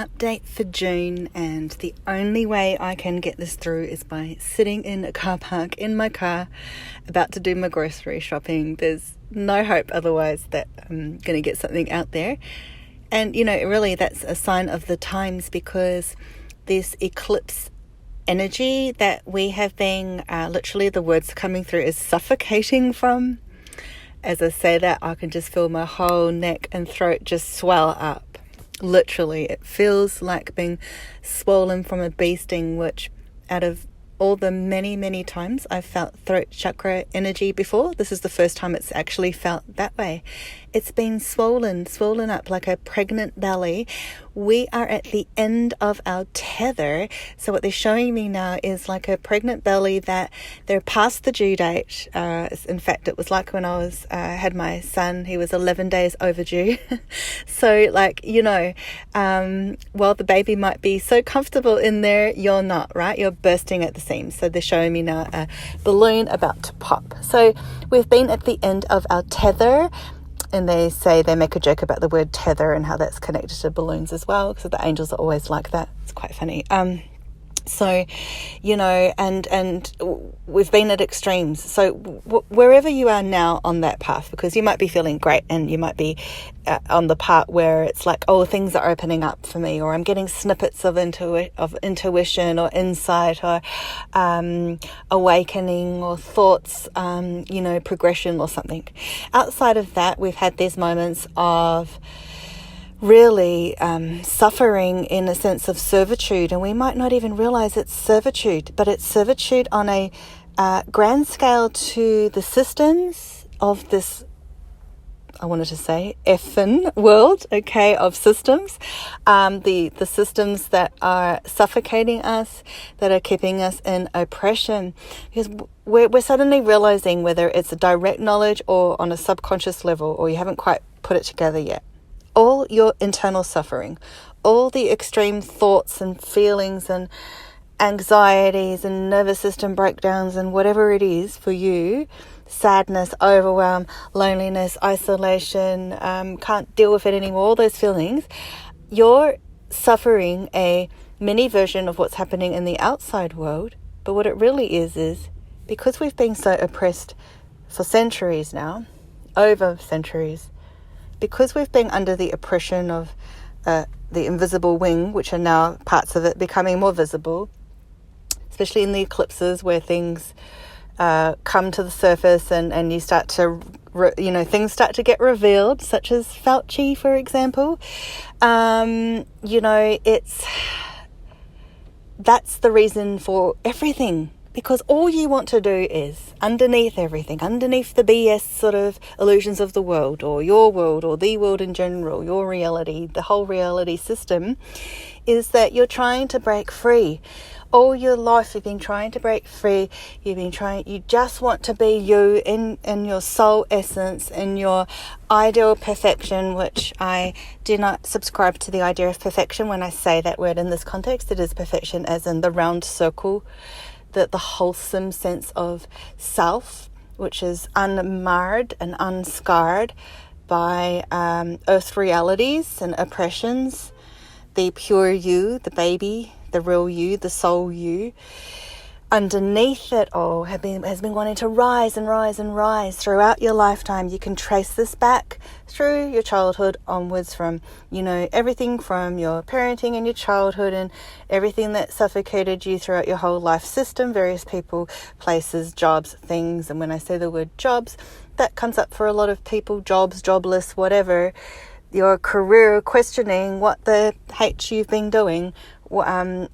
Update for June, and the only way I can get this through is by sitting in a car park in my car about to do my grocery shopping. There's no hope otherwise that I'm going to get something out there. And really that's a sign of the times, because this eclipse energy that we have been literally, the words coming through is suffocating from. As I say that, I can just feel my whole neck and throat just swell up. Literally, it feels like being swollen from a bee sting, which out of all the many times I've felt throat chakra energy before, this is the first time it's actually felt that way. It's been swollen up like a pregnant belly. We are at the end of our tether. So what they're showing me now is like a pregnant belly that they're past the due date. In fact, it was like when I was had my son, he was 11 days overdue. So while the baby might be so comfortable in there, you're not, right? You're bursting at the seams. So they're showing me now a balloon about to pop. So we've been at the end of our tether. And they make a joke about the word tether and how that's connected to balloons as well, because the angels are always like that. It's quite funny. So, and we've been at extremes. So wherever you are now on that path, because you might be feeling great and you might be on the part where it's like, oh, things are opening up for me, or I'm getting snippets of intuition or insight or awakening or thoughts, progression or something. Outside of that, we've had these moments of really suffering in a sense of servitude, and we might not even realize it's servitude, but it's servitude on a grand scale to the systems of this, I wanted to say, effing world, okay, of systems, the systems that are suffocating us, that are keeping us in oppression, because we're suddenly realizing, whether it's a direct knowledge or on a subconscious level, or you haven't quite put it together yet, all your internal suffering, all the extreme thoughts and feelings and anxieties and nervous system breakdowns and whatever it is for you, sadness, overwhelm, loneliness, isolation, can't deal with it anymore, all those feelings, you're suffering a mini version of what's happening in the outside world. But what it really is because we've been so oppressed for centuries now, over centuries, because we've been under the oppression of the invisible wing, which are now parts of it becoming more visible, especially in the eclipses where things come to the surface and you start to, things start to get revealed, such as Fauci, for example. That's the reason for everything. Because all you want to do is, underneath everything, underneath the BS sort of illusions of the world, or your world, or the world in general, your reality, the whole reality system, is that you're trying to break free. All your life you've been trying to break free. You just want to be you in your soul essence, in your ideal perfection, which I do not subscribe to the idea of perfection. When I say that word in this context, it is perfection as in the round circle, the wholesome sense of self, which is unmarred and unscarred by earth realities and oppressions, the pure you, the baby, the real you, the soul you. Underneath it all has been wanting to rise and rise and rise throughout your lifetime. You can trace this back through your childhood onwards, from everything from your parenting and your childhood and everything that suffocated you throughout your whole life system, various people, places, jobs, things. And when I say the word jobs, that comes up for a lot of people: jobs, jobless, whatever, your career, questioning what the H you've been doing. And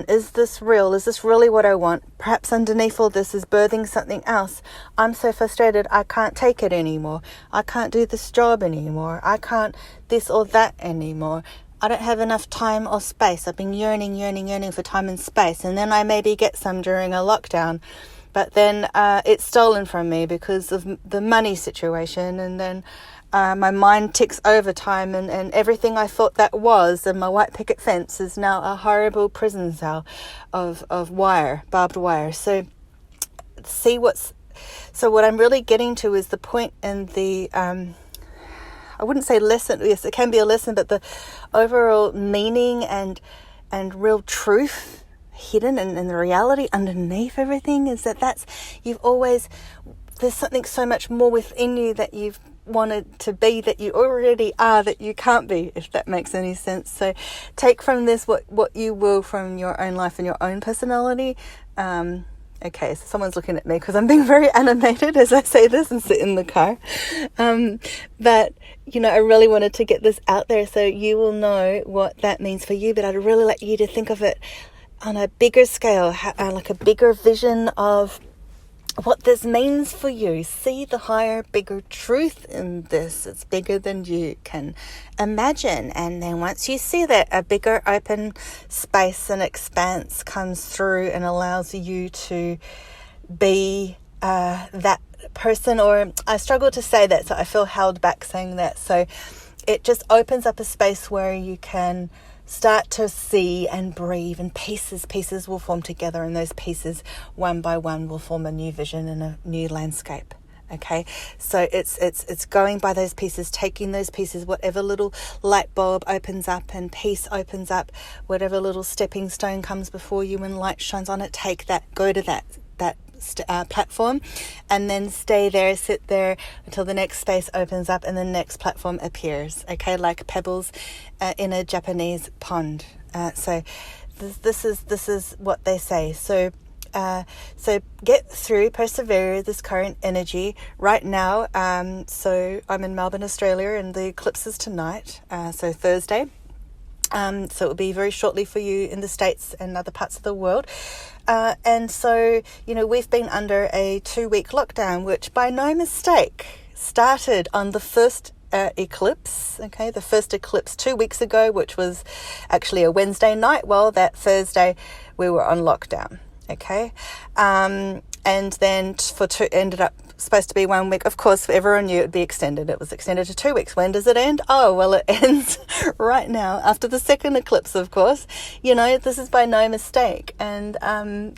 is this real? Is this really what I want? Perhaps underneath all this is birthing something else. I'm so frustrated, I can't take it anymore. I can't do this job anymore. I can't this or that anymore. I don't have enough time or space. I've been yearning for time and space. And then I maybe get some during a lockdown. But then it's stolen from me because of the money situation. And then my mind ticks overtime, and everything I thought that was, and my white picket fence, is now a horrible prison cell of barbed wire. So what I'm really getting to is the point in the I wouldn't say lesson, yes, it can be a lesson, but the overall meaning and real truth hidden and the reality underneath everything is that there's something so much more within you that you've wanted to be, that you already are, that you can't be, if that makes any sense. So take from this what you will from your own life and your own personality. Okay, so someone's looking at me because I'm being very animated as I say this and sit in the car. But, I really wanted to get this out there so you will know what that means for you. But I'd really like you to think of it on a bigger scale, like a bigger vision of what this means for you. See the higher, bigger truth in this. It's bigger than you can imagine. And then once you see that, a bigger open space and expanse comes through and allows you to be that person. Or I struggle to say that, so I feel held back saying that. So it just opens up a space where you can start to see and breathe, and pieces will form together, and those pieces one by one will form a new vision and a new landscape. Okay, so it's going by those pieces, taking those pieces, whatever little light bulb opens up and piece opens up, whatever little stepping stone comes before you and light shines on it, take that, go to that platform, and then stay there, sit there until the next space opens up and the next platform appears. Okay, like pebbles in a Japanese pond. So this is what they say. So get through, persevere this current energy right now. So I'm in Melbourne, Australia, and the eclipse is tonight. So Thursday. So it will be very shortly for you in the States and other parts of the world. And so, we've been under a 2-week lockdown, which by no mistake started on the first eclipse, okay, the first eclipse 2 weeks ago, which was actually a Wednesday night. Well, that Thursday we were on lockdown, okay. And then ended up supposed to be 1 week. Of course, everyone knew it would be extended. It was extended to 2 weeks. When does it end? Oh, well, it ends right now after the second eclipse, of course. This is by no mistake. And,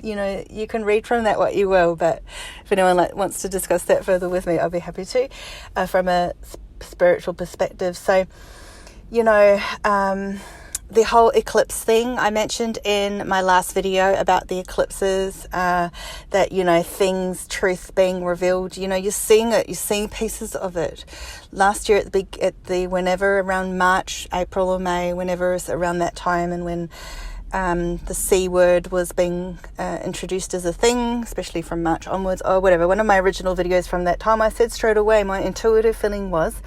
you can read from that what you will. But if anyone wants to discuss that further with me, I'll be happy to, from a spiritual perspective. So, the whole eclipse thing I mentioned in my last video about the eclipses, that, things, truth being revealed, you're seeing it, you're seeing pieces of it. Last year whenever around March, April or May, whenever it's around that time, and when the C word was being introduced as a thing, especially from March onwards or whatever, one of my original videos from that time, I said straight away, my intuitive feeling was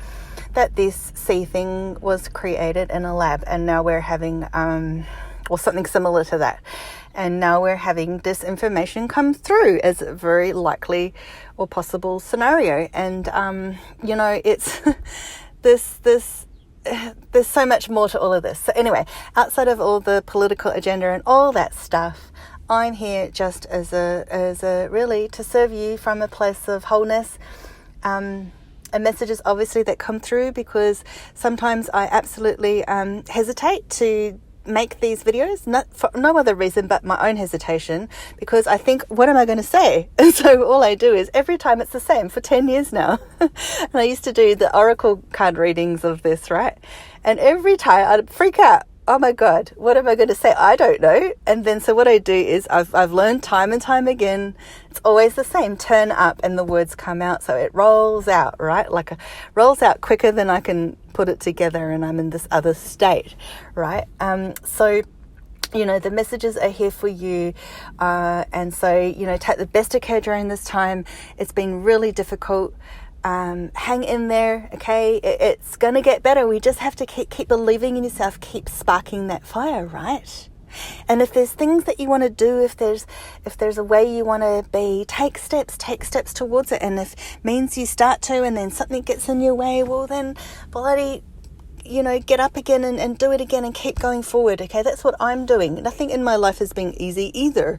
that this C thing was created in a lab, and now we're having, or something similar to that. And now we're having disinformation come through as a very likely or possible scenario. And, it's there's so much more to all of this. So anyway, outside of all the political agenda and all that stuff, I'm here just as a really to serve you from a place of wholeness, and messages obviously that come through, because sometimes I absolutely hesitate to make these videos, not for no other reason but my own hesitation, because I think, what am I going to say? And so all I do is, every time it's the same for 10 years now. And I used to do the oracle card readings of this, right? And every time I'd freak out. Oh my God, what am I going to say? I don't know. And then so what I do is I've learned time and time again, it's always the same. Turn up and the words come out. So it rolls out, right? Rolls out quicker than I can put it together, and I'm in this other state, right? So the messages are here for you. And so, take the best of care during this time. It's been really difficult. Hang in there, okay? It's going to get better. We just have to keep believing in yourself, keep sparking that fire, right? And if there's things that you want to do, if there's a way you want to be, take steps towards it. And if means you start to and then something gets in your way, well then bloody, get up again and do it again and keep going forward, okay? That's what I'm doing. Nothing in my life has been easy either.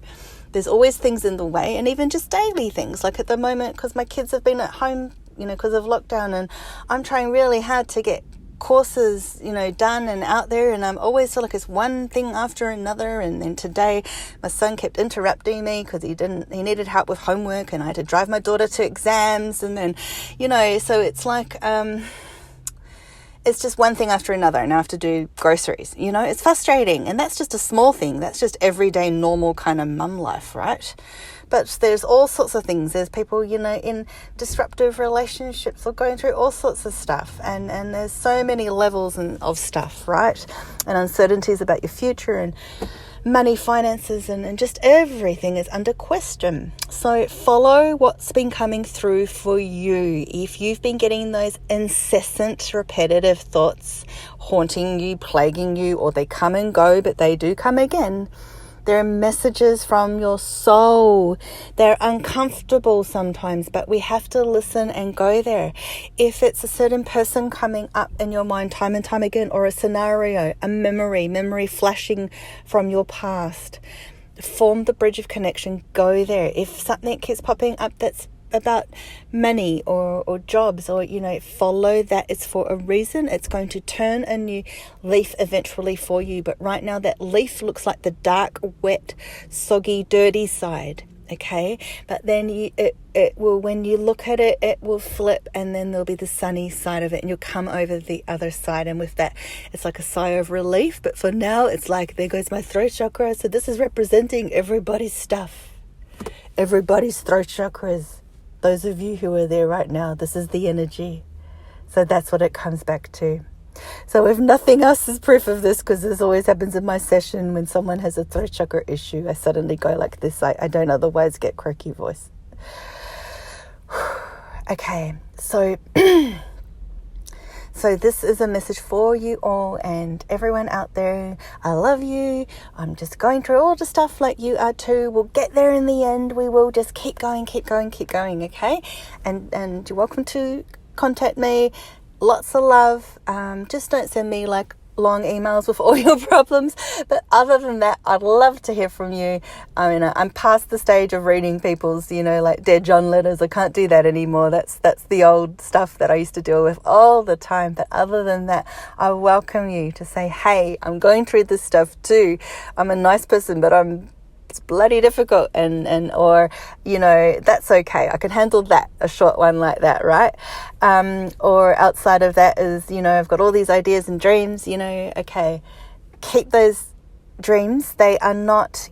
There's always things in the way, and even just daily things. Like at the moment, because my kids have been at home, because of lockdown, and I'm trying really hard to get courses, done and out there, and I'm always feel like it's one thing after another. And then today my son kept interrupting me because he needed help with homework, and I had to drive my daughter to exams, and then, so it's like, it's just one thing after another, and I have to do groceries. It's frustrating, and that's just a small thing. That's just everyday normal kind of mum life, right? But there's all sorts of things. There's people, in disruptive relationships or going through all sorts of stuff. And there's so many levels of stuff, right? And uncertainties about your future and money, finances, and just everything is under question. So follow what's been coming through for you. If you've been getting those incessant, repetitive thoughts haunting you, plaguing you, or they come and go, but they do come again, they're messages from your soul. They're uncomfortable sometimes, but we have to listen and go there. If it's a certain person coming up in your mind time and time again, or a scenario, a memory flashing from your past, form the bridge of connection, go there. If something keeps popping up that's about money or jobs, or follow that. It's for a reason. It's going to turn a new leaf eventually for you, but right now that leaf looks like the dark, wet, soggy, dirty side. Okay, but then it will, when you look at it, it will flip, and then there'll be the sunny side of it, and you'll come over the other side. And with that, it's like a sigh of relief. But for now, it's like, there goes my throat chakra. So this is representing everybody's stuff, everybody's throat chakras. Those of you who are there right now, this is the energy. So that's what it comes back to. So if nothing else is proof of this, because this always happens in my session when someone has a throat chakra issue, I suddenly go like this. I don't otherwise get croaky voice. Okay, so so this is a message for you all and everyone out there. I love you. I'm just going through all the stuff like you are too. We'll get there in the end. We will just keep going, okay? And you're welcome to contact me. Lots of love. Just don't send me like long emails with all your problems. But other than that, I'd love to hear from you. I mean, I'm past the stage of reading people's, like Dear John letters. I can't do that anymore. That's the old stuff that I used to deal with all the time. But other than that, I welcome you to say, hey, I'm going through this stuff too. I'm a nice person, but it's bloody difficult, or that's okay. I can handle that, a short one like that, right? Or outside of that is, I've got all these ideas and dreams, okay. Keep those dreams. They are not,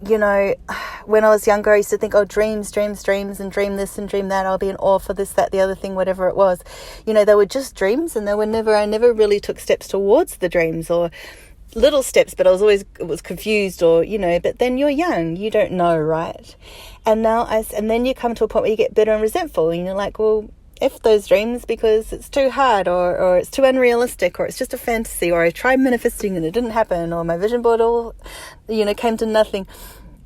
when I was younger, I used to think, dreams, and dream this and dream that. I'll be in awe for this, that, the other thing, whatever it was. They were just dreams, and I never really took steps towards the dreams, or little steps, but it was confused, or but then you're young, you don't know, right? And then you come to a point where you get bitter and resentful, and you're like, well, F those dreams, because it's too hard, or it's too unrealistic, or it's just a fantasy, or I tried manifesting and it didn't happen, or my vision board all came to nothing.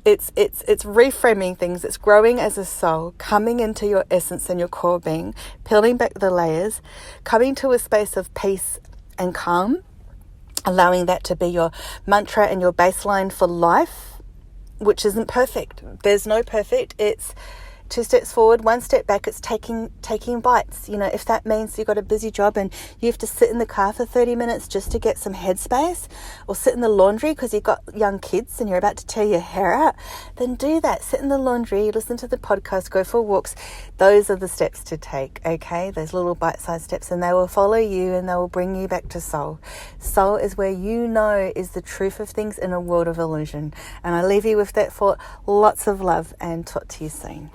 It's reframing things. It's growing as a soul, coming into your essence and your core being, peeling back the layers, coming to a space of peace and calm, allowing that to be your mantra and your baseline for life, which isn't perfect. There's no perfect. It's 2 steps forward, 1 step back. It's taking bites. If that means you've got a busy job and you have to sit in the car for 30 minutes just to get some headspace, or sit in the laundry because you've got young kids and you're about to tear your hair out, then do that. Sit in the laundry, listen to the podcast, go for walks. Those are the steps to take, okay? Those little bite-sized steps, and they will follow you and they will bring you back to soul. Soul is where is the truth of things in a world of illusion. And I leave you with that thought. Lots of love, and talk to you soon.